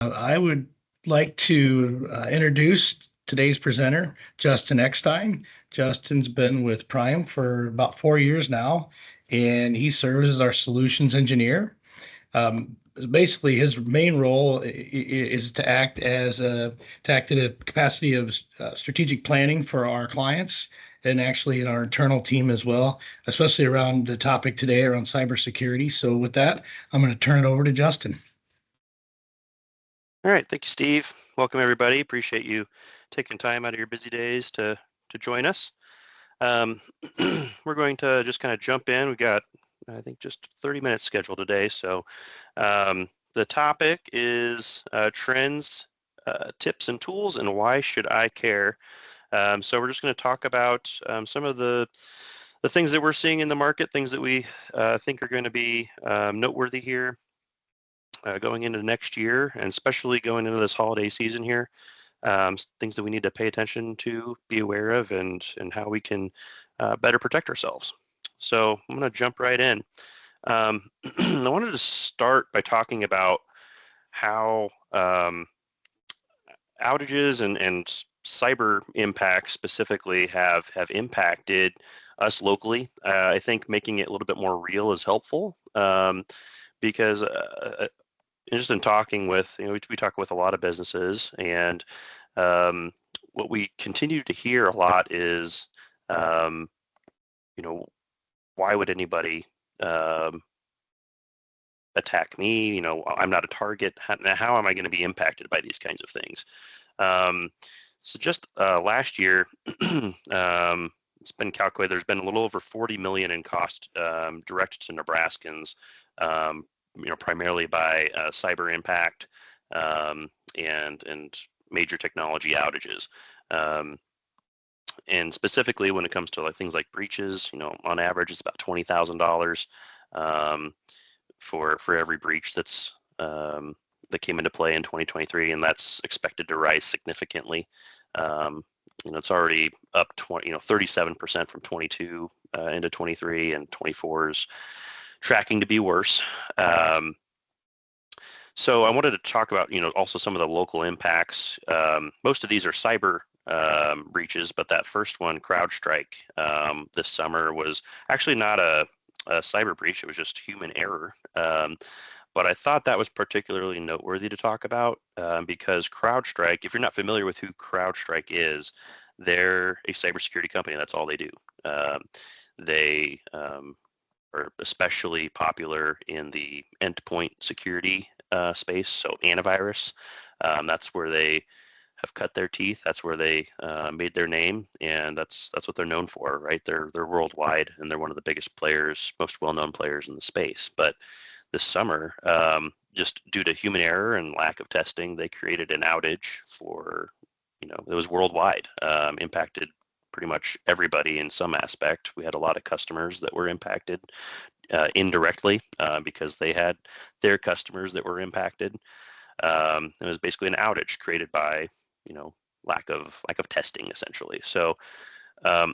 I would like to introduce today's presenter, Justin Ekstein. Justin's been with Prime for about 4 years now, and he serves as our solutions engineer. Basically, his main role is to act in a capacity of strategic planning for our clients and actually in our internal team as well, especially around the topic today around cybersecurity. So, with that, I'm going to turn it over to Justin. All right, thank you, Steve. Welcome, everybody. Appreciate you taking time out of your busy days to join us. We're going to just kind of jump in. We got, I think, just 30 minutes scheduled today. So the topic is trends, tips, and tools, and why should I care? So we're just going to talk about some of the things that we're seeing in the market, things that we think are going to be noteworthy here. Going into next year, and especially going into this holiday season here, things that we need to pay attention to, be aware of, and how we can better protect ourselves. So I'm going to jump right in. I wanted to start by talking about how outages and cyber impacts specifically have impacted us locally. I think making it a little bit more real is helpful because just in talking with, we talk with a lot of businesses, and what we continue to hear a lot is, why would anybody attack me? I'm not a target. How am I going to be impacted by these kinds of things? So just last year, it's been calculated. There's been a little over 40 million in cost directed to Nebraskans. Primarily by cyber impact and major technology outages. And specifically when it comes to things like breaches, on average it's about $20,000 for every breach that came into play in 2023, and that's expected to rise significantly. It's already up 37% from 22 into 23, and 24 is tracking to be worse. So I wanted to talk about, also some of the local impacts. Most of these are cyber breaches, but that first one, CrowdStrike, this summer was actually not a cyber breach. It was just human error. But I thought that was particularly noteworthy to talk about because CrowdStrike, if you're not familiar with who CrowdStrike is, they're a cybersecurity company. That's all they do. They are especially popular in the endpoint security space, so antivirus. That's where they have cut their teeth. That's where they made their name, and that's what they're known for, right? They're worldwide, and they're one of the biggest players, most well-known players in the space. But this summer, just due to human error and lack of testing, they created an outage for, it was worldwide, impacted pretty much everybody in some aspect. We had a lot of customers that were impacted indirectly because they had their customers that were impacted. It was basically an outage created by, lack of testing, essentially. So while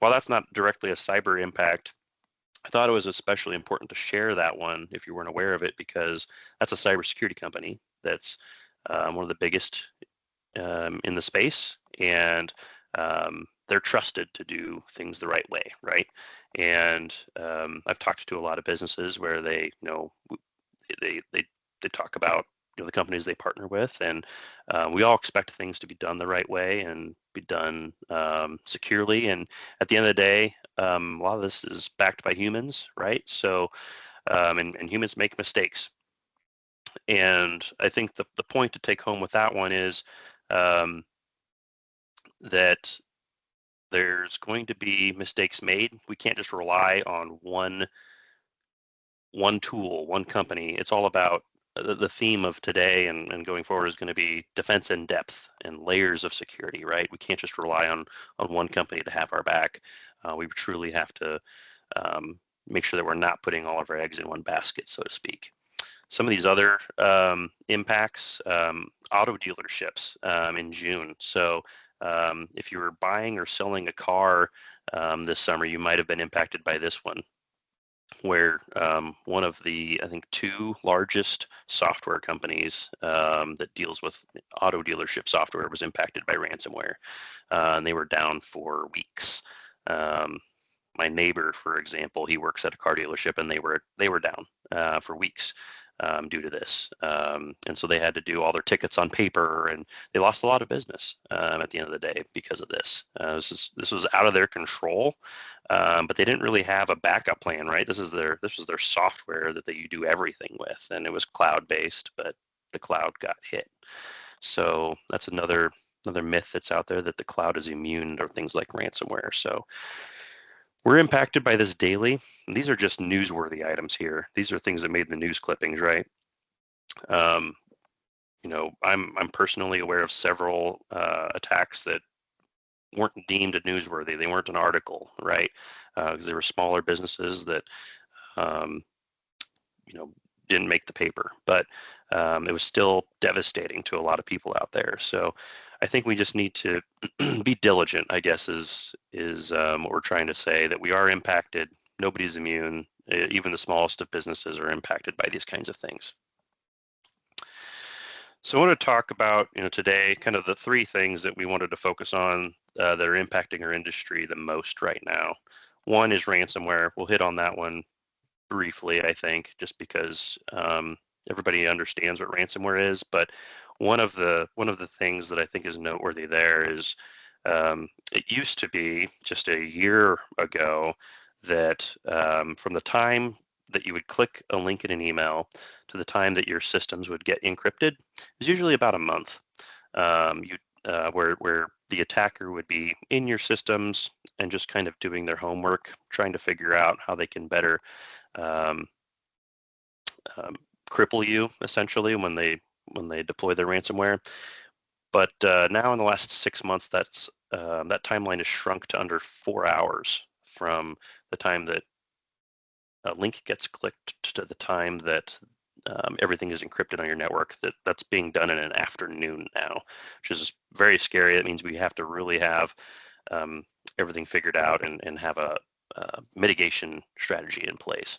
that's not directly a cyber impact, I thought it was especially important to share that one if you weren't aware of it, because that's a cybersecurity company that's one of the biggest in the space, and they're trusted to do things the right way, right? And I've talked to a lot of businesses where they talk about the companies they partner with, and we all expect things to be done the right way and be done securely. And at the end of the day, a lot of this is backed by humans, right? So, and humans make mistakes. And I think the point to take home with that one is that there's going to be mistakes made. We can't just rely on one tool, one company. It's all about the theme of today and going forward is going to be defense in depth and layers of security, right? We can't just rely on one company to have our back. We truly have to make sure that we're not putting all of our eggs in one basket, so to speak. Some of these other impacts, auto dealerships in June. So if you were buying or selling a car this summer, you might have been impacted by this one. where one of the, I think, two largest software companies that deals with auto dealership software was impacted by ransomware, and they were down for weeks. My neighbor, for example, he works at a car dealership, and they were down for weeks due to this, and so they had to do all their tickets on paper, and they lost a lot of business at the end of the day because of this. This was out of their control, but they didn't really have a backup plan, right? This was their software that they do everything with, and it was cloud based, but the cloud got hit. So that's another myth that's out there, that the cloud is immune to things like ransomware. So we're impacted by this daily. And these are just newsworthy items here. These are things that made the news clippings, right? I'm personally aware of several attacks that weren't deemed newsworthy. They weren't an article, right? Because they were smaller businesses that, um, didn't make the paper, but it was still devastating to a lot of people out there. So I think we just need to be diligent, I guess, is what we're trying to say, that we are impacted. Nobody's immune. Even the smallest of businesses are impacted by these kinds of things. So I want to talk about, today, kind of the three things that we wanted to focus on that are impacting our industry the most right now. One is ransomware. We'll hit on that one briefly, I think, just because everybody understands what ransomware is. But one of the things that I think is noteworthy there is it used to be just a year ago that from the time that you would click a link in an email to the time that your systems would get encrypted is usually about a month. Where the attacker would be in your systems and just kind of doing their homework, trying to figure out how they can better cripple you, essentially, when they deploy their ransomware. But now in the last 6 months, that timeline is shrunk to under 4 hours from the time that a link gets clicked to the time that everything is encrypted on your network. That's being done in an afternoon now, which is very scary. That means we have to really have everything figured out and have a mitigation strategy in place.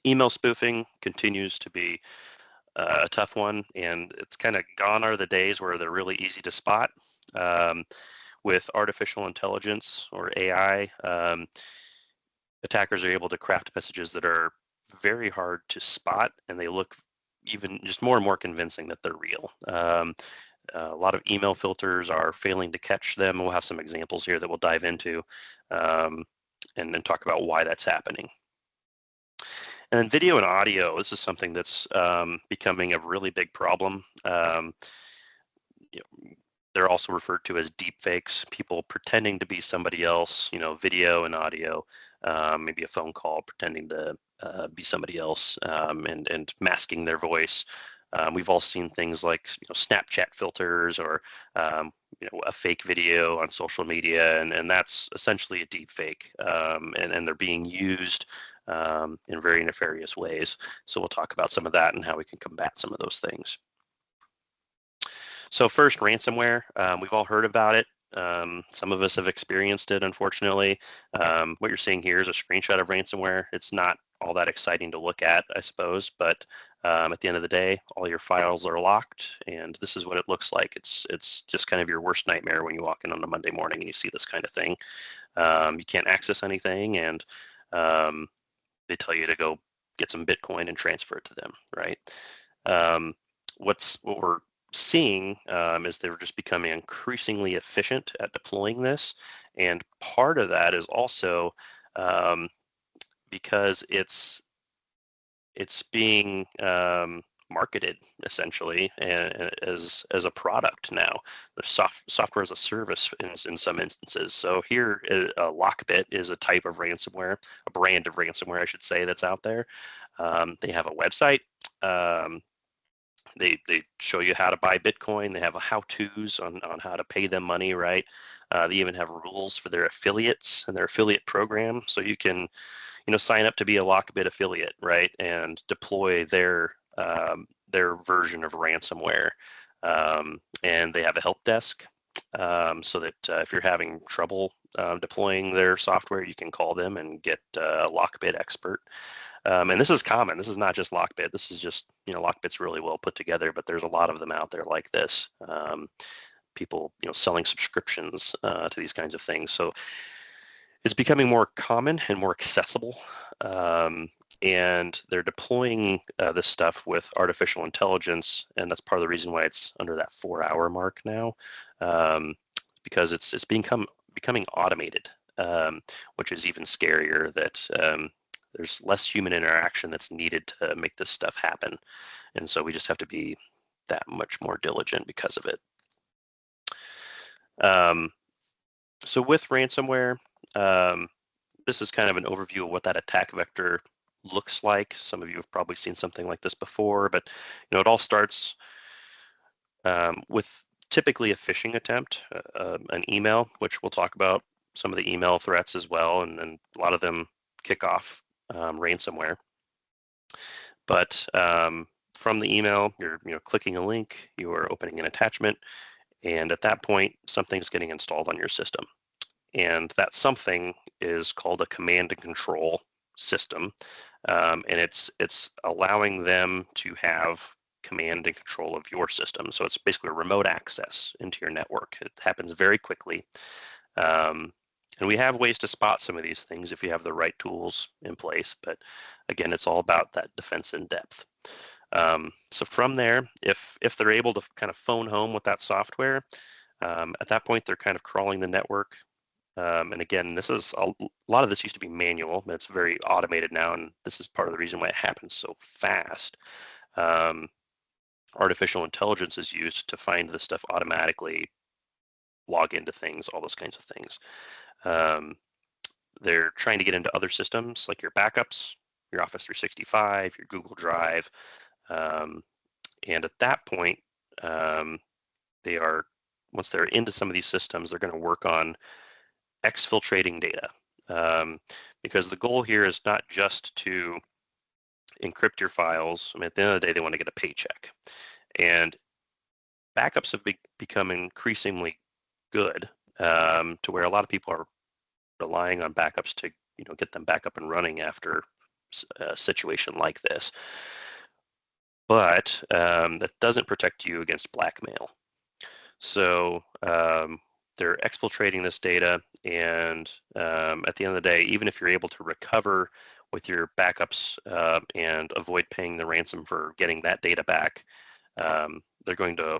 Email spoofing continues to be a tough one, and it's kind of gone are the days where they're really easy to spot. With artificial intelligence or AI, attackers are able to craft messages that are very hard to spot, and they look even just more and more convincing that they're real. A lot of email filters are failing to catch them. We'll have some examples here that we'll dive into and then talk about why that's happening. And then video and audio, this is something that's becoming a really big problem. They're also referred to as deepfakes, people pretending to be somebody else, video and audio, maybe a phone call pretending to be somebody else and masking their voice. We've all seen things like Snapchat filters or a fake video on social media, and that's essentially a deep fake, and they're being used in very nefarious ways. So we'll talk about some of that and how we can combat some of those things. So first, ransomware. We've all heard about it. Some of us have experienced it, unfortunately. What you're seeing here is a screenshot of ransomware. It's not all that exciting to look at, I suppose, but at the end of the day, all your files are locked, and this is what it looks like. It's just kind of your worst nightmare when you walk in on a Monday morning and you see this kind of thing. You can't access anything, and they tell you to go get some Bitcoin and transfer it to them, right? What we're seeing is they're just becoming increasingly efficient at deploying this, and part of that is also because it's being marketed essentially as a product now. The software as a service in some instances. So here, a Lockbit is a type of ransomware, a brand of ransomware, I should say, that's out there. They have a website. They show you how to buy Bitcoin. They have how-tos on how to pay them money, right? They even have rules for their affiliates and their affiliate program, so you can sign up to be a Lockbit affiliate, right, and deploy their version of ransomware. And they have a help desk. so that if you're having trouble deploying their software, you can call them and get a Lockbit expert. And this is common. This is not just Lockbit. This is just, Lockbit's really well put together, but there's a lot of them out there like this. People, selling subscriptions to these kinds of things. So it's becoming more common and more accessible. And they're deploying this stuff with artificial intelligence, and that's part of the reason why it's under that 4-hour mark now, because it's becoming automated, which is even scarier. That there's less human interaction that's needed to make this stuff happen, and so we just have to be that much more diligent because of it. So with ransomware, this is kind of an overview of what that attack vector looks like. Some of you have probably seen something like this before, but it all starts with typically a phishing attempt, an email, which we'll talk about some of the email threats as well, and a lot of them kick off ransomware. But from the email, you're clicking a link, you are opening an attachment, and at that point, something's getting installed on your system. And that something is called a command and control system, and it's allowing them to have command and control of your system. So it's basically a remote access into your network. It happens very quickly, and we have ways to spot some of these things if you have the right tools in place. But again, it's all about that defense in depth. So from there, if they're able to kind of phone home with that software, at that point they're kind of crawling the network. And again, this is a lot of this used to be manual, but it's very automated now, and this is part of the reason why it happens so fast. Artificial intelligence is used to find this stuff automatically, log into things, all those kinds of things. They're trying to get into other systems like your backups, your Office 365, your Google Drive, and at that point, once they're into some of these systems, they're going to work on exfiltrating data, because the goal here is not just to encrypt your files. I mean, at the end of the day, they want to get a paycheck, and backups have become increasingly good, to where a lot of people are relying on backups to get them back up and running after a situation like this. But that doesn't protect you against blackmail. So they're exfiltrating this data, and at the end of the day, even if you're able to recover with your backups and avoid paying the ransom for getting that data back, they're going to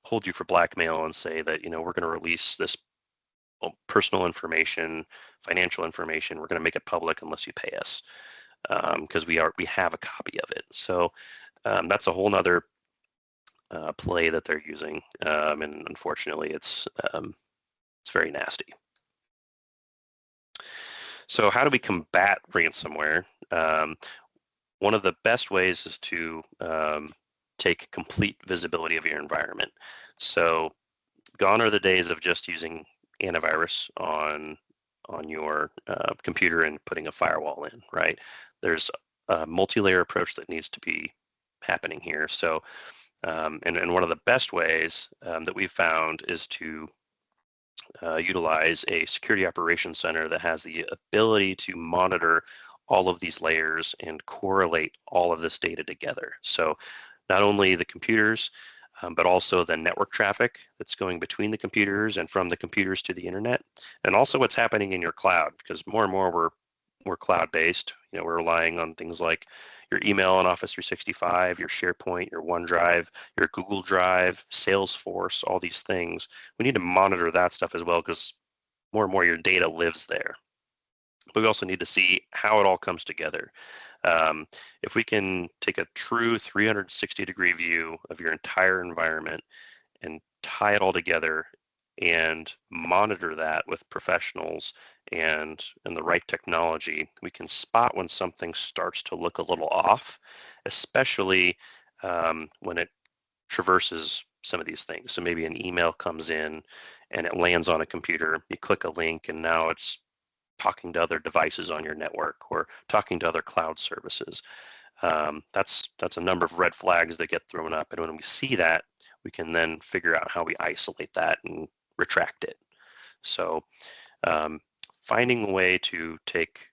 hold you for blackmail and say that we're going to release this personal information, financial information. We're going to make it public unless you pay us, because we have a copy of it. So that's a whole nother play that they're using, and unfortunately, it's very nasty. So how do we combat ransomware? One of the best ways is to take complete visibility of your environment. So gone are the days of just using antivirus on your computer and putting a firewall in, right? There's a multi-layer approach that needs to be happening here. So and one of the best ways that we've found is to utilize a security operations center that has the ability to monitor all of these layers and correlate all of this data together. So not only the computers, but also the network traffic that's going between the computers and from the computers to the internet, and also what's happening in your cloud, because more and more we're cloud-based. We're relying on things like your email and Office 365, your SharePoint, your OneDrive, your Google Drive, Salesforce, all these things. We need to monitor that stuff as well, because more and more your data lives there. But we also need to see how it all comes together. If we can take a true 360-degree view of your entire environment and tie it all together and monitor that with professionals and the right technology, we can spot when something starts to look a little off, especially when it traverses some of these things. So maybe an email comes in and it lands on a computer, you click a link, and now it's talking to other devices on your network or talking to other cloud services. That's a number of red flags that get thrown up, and when we see that, we can then figure out how we isolate that and retract it. So finding a way to take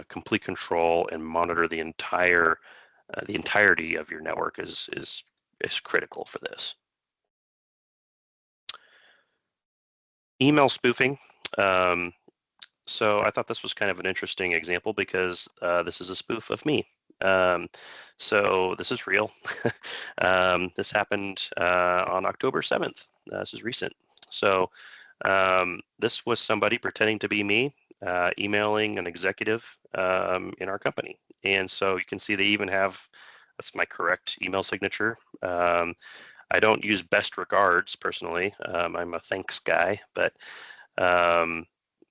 complete control and monitor the entirety of your network is critical for this. Email spoofing. So I thought this was kind of an interesting example because this is a spoof of me. So this is real. This happened on October 7th. This is recent. So this was somebody pretending to be me, emailing an executive in our company. And so you can see they even have, that's my correct email signature. I don't use best regards personally. I'm a thanks guy, but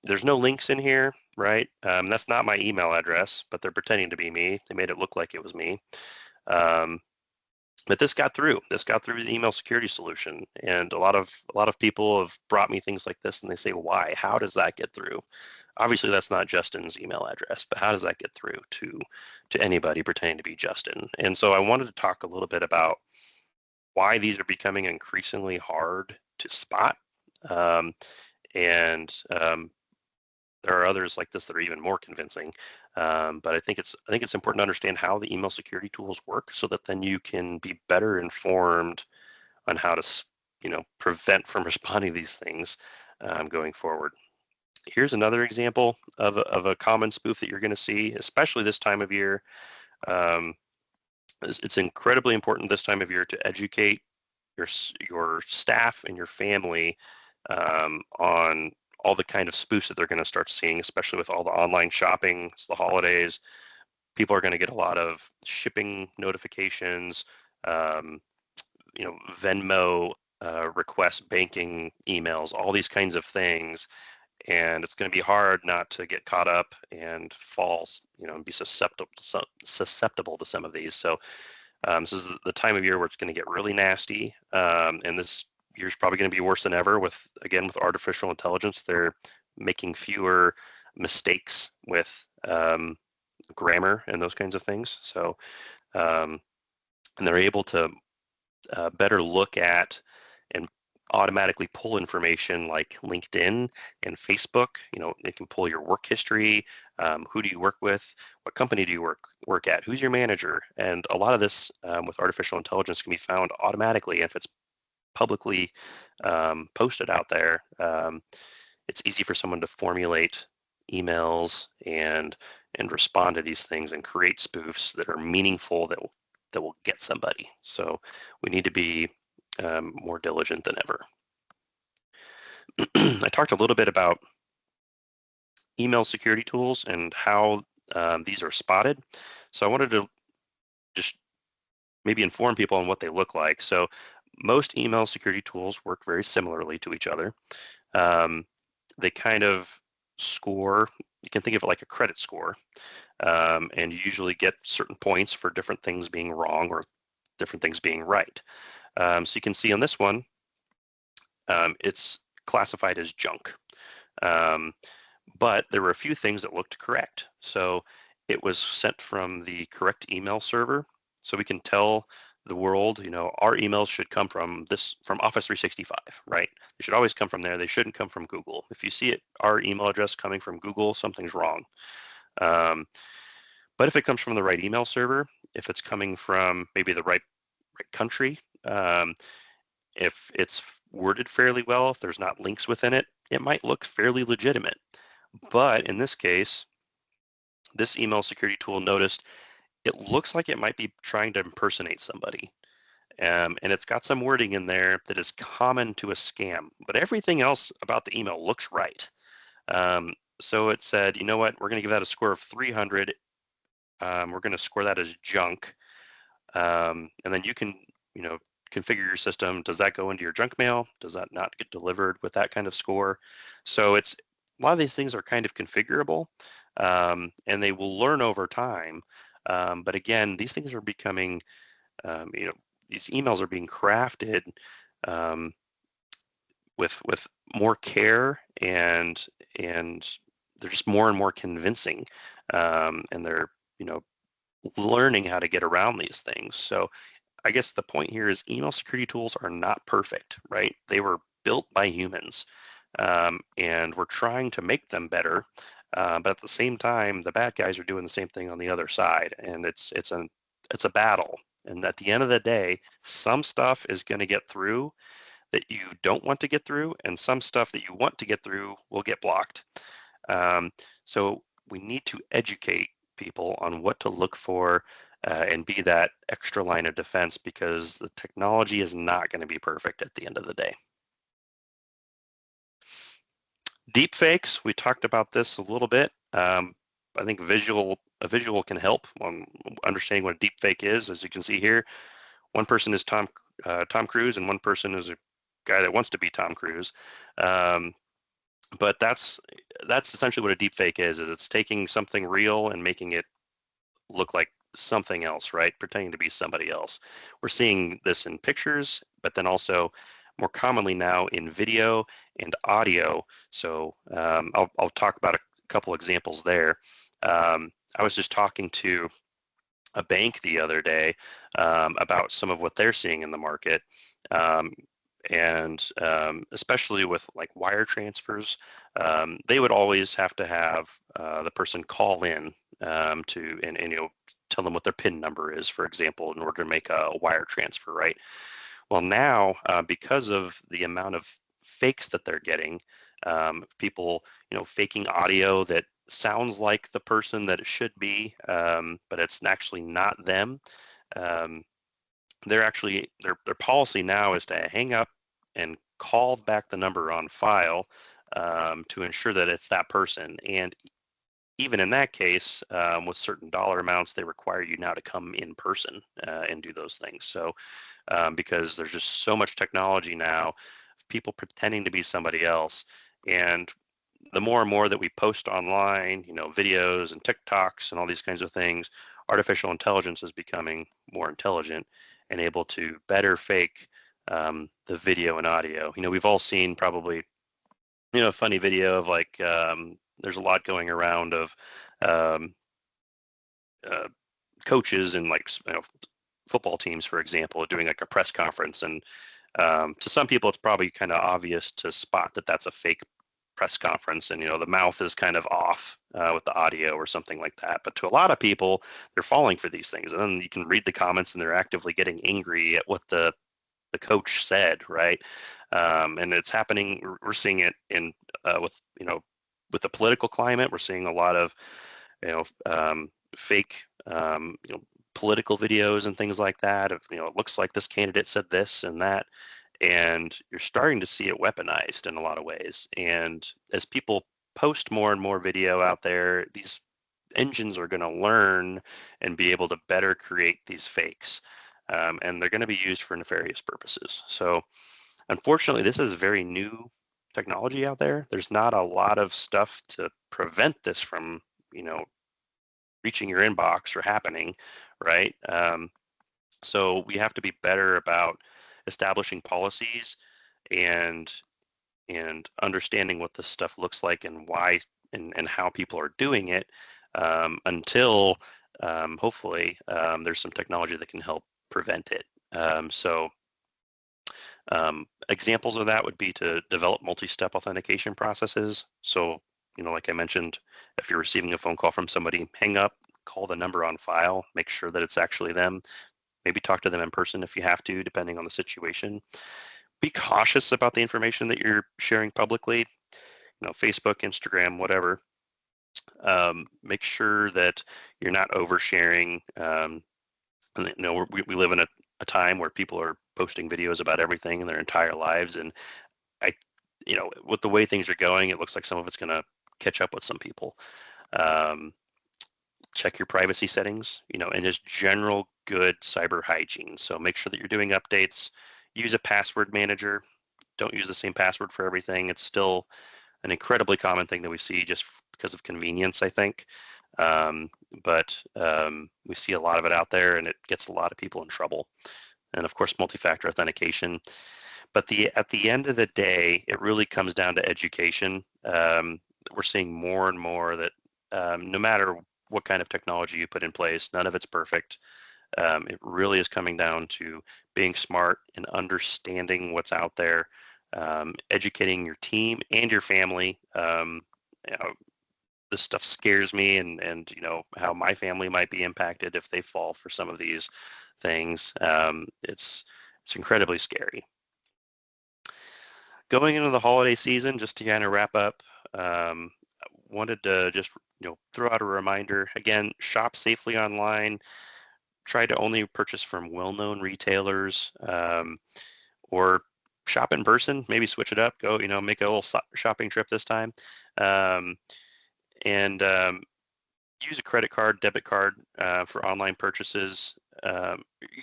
there's no links in here, right? That's not my email address, but they're pretending to be me. They made it look like it was me. But this got through. This got through the email security solution, and a lot of people have brought me things like this, and they say, "Why? How does that get through?" Obviously, that's not Justin's email address, but how does that get through to anybody pretending to be Justin? And so I wanted to talk a little bit about why these are becoming increasingly hard to spot, and there are others like this that are even more convincing. But I think it's important to understand how the email security tools work, so that then you can be better informed on how to, prevent from responding to these things going forward. Here's another example of a common spoof that you're going to see, especially this time of year. It's incredibly important this time of year to educate your staff and your family on all the kind of spoofs that they're going to start seeing, especially with all the online shopping. It's the holidays. People are going to get a lot of shipping notifications, Venmo request banking emails, all these kinds of things. And it's going to be hard not to get caught up and fall, and be susceptible to some of these. So this is the time of year where it's going to get really nasty. And this year's probably going to be worse than ever with artificial intelligence. They're making fewer mistakes with grammar and those kinds of things. So, and they're able to better look at and automatically pull information like LinkedIn and Facebook. They can pull your work history. Who do you work with? What company do you work at? Who's your manager? And a lot of this with artificial intelligence can be found automatically. If it's publicly posted out there, it's easy for someone to formulate emails and respond to these things and create spoofs that are meaningful, that will get somebody. So we need to be more diligent than ever. I talked a little bit about email security tools and how these are spotted. So I wanted to just maybe inform people on what they look like. So most email security tools work very similarly to each other. They kind of score, you can think of it like a credit score, and you usually get certain points for different things being wrong or different things being right. So you can see on this one, it's classified as junk. But there were a few things that looked correct. So it was sent from the correct email server. So we can tell the world, our emails should come from Office 365, right? They should always come from there. They shouldn't come to Google. If you see our email address coming from Google, something's wrong. But if it comes from the right email server, if it's coming from maybe the right country, if it's worded fairly well, if there's not links within it, it might look fairly legitimate. But in this case, this email security tool noticed it looks like it might be trying to impersonate somebody. And it's got some wording in there that is common to a scam, but everything else about the email looks right. So it said, you know what, we're going to give that a score of 300. We're going to score that as junk. And then you can, configure your system. Does that go into your junk mail? Does that not get delivered with that kind of score? So a lot of these things are kind of configurable, and they will learn over time. But again, these things are becoming, these emails are being crafted with more care, and they're just more and more convincing, and they're learning how to get around these things. So I guess the point here is email security tools are not perfect, right? They were built by humans, and we're trying to make them better. But at the same time, the bad guys are doing the same thing on the other side, and it's a battle. And at the end of the day, some stuff is going to get through that you don't want to get through, and some stuff that you want to get through will get blocked. So we need to educate people on what to look for and be that extra line of defense, because the technology is not going to be perfect at the end of the day. Deepfakes, we talked about this a little bit. I think a visual can help on understanding what a deepfake is. As you can see here, one person is Tom Cruise, and one person is a guy that wants to be Tom Cruise. But that's essentially what a deepfake is it's taking something real and making it look like something else, right? Pretending to be somebody else. We're seeing this in pictures, but then also more commonly now in video and audio. So I'll talk about a couple examples there. I was just talking to a bank the other day about some of what they're seeing in the market. And especially with like wire transfers, they would always have to have the person call in to and tell them what their PIN number is, for example, in order to make a wire transfer, right? Well, now because of the amount of fakes that they're getting, people faking audio that sounds like the person that it should be, but it's actually not them. They're actually their policy now is to hang up and call back the number on file to ensure that it's that person. And even in that case, with certain dollar amounts, they require you now to come in person and do those things. So because there's just so much technology now, people pretending to be somebody else, and the more and more that we post online, videos and TikToks and all these kinds of things, artificial intelligence is becoming more intelligent and able to better fake the video and audio. We've all seen probably, a funny video of like, there's a lot going around of coaches and like, football teams, for example, doing like a press conference. And to some people, it's probably kind of obvious to spot that that's a fake press conference, and the mouth is kind of off with the audio or something like that. But to a lot of people, they're falling for these things, and then you can read the comments, and they're actively getting angry at what the coach said, right? And it's happening. We're seeing it in with the political climate. We're seeing a lot of fake political videos and things like that. Of it looks like this candidate said this and that. And you're starting to see it weaponized in a lot of ways. And as people post more and more video out there, these engines are going to learn and be able to better create these fakes. And they're going to be used for nefarious purposes. So unfortunately, this is very new technology out there. There's not a lot of stuff to prevent this from, reaching your inbox or happening, right? So we have to be better about establishing policies and understanding what this stuff looks like and why and how people are doing it until hopefully there's some technology that can help prevent it. Examples of that would be to develop multi-step authentication processes. So, like I mentioned, if you're receiving a phone call from somebody, hang up, call the number on file, make sure that it's actually them. Maybe talk to them in person if you have to, depending on the situation. Be cautious about the information that you're sharing publicly, Facebook, Instagram, whatever. Make sure that you're not oversharing. We live in a time where people are posting videos about everything in their entire lives, and with the way things are going, it looks like some of it's going to catch up with some people. Check your privacy settings, and just general good cyber hygiene. So make sure that you're doing updates. Use a password manager. Don't use the same password for everything. It's still an incredibly common thing that we see just because of convenience, I think. But we see a lot of it out there, and it gets a lot of people in trouble. And of course, multi-factor authentication. But at the end of the day, it really comes down to education. We're seeing more and more that no matter what kind of technology you put in place, none of it's perfect. It really is coming down to being smart and understanding what's out there, educating your team and your family. You know, this stuff scares me, and you know how my family might be impacted if they fall for some of these things. It's incredibly scary. Going into the holiday season, just to kind of wrap up, wanted to just throw out a reminder again: shop safely online. Try to only purchase from well-known retailers, or shop in person. Maybe switch it up. Go, make a little shopping trip this time, and use a credit card, debit card for online purchases.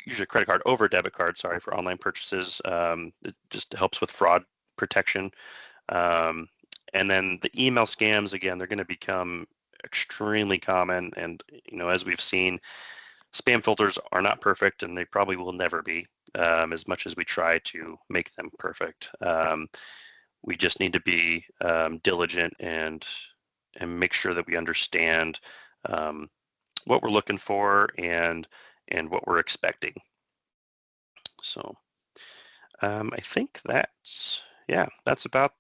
Use a credit card over a debit card, sorry, for online purchases. It just helps with fraud protection. And then the email scams, again, they're going to become extremely common. And, as we've seen, spam filters are not perfect, and they probably will never be, as much as we try to make them perfect. We just need to be diligent and make sure that we understand what we're looking for and what we're expecting. So I think that's about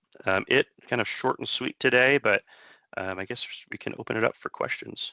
it. Kind of short and sweet today, but I guess we can open it up for questions.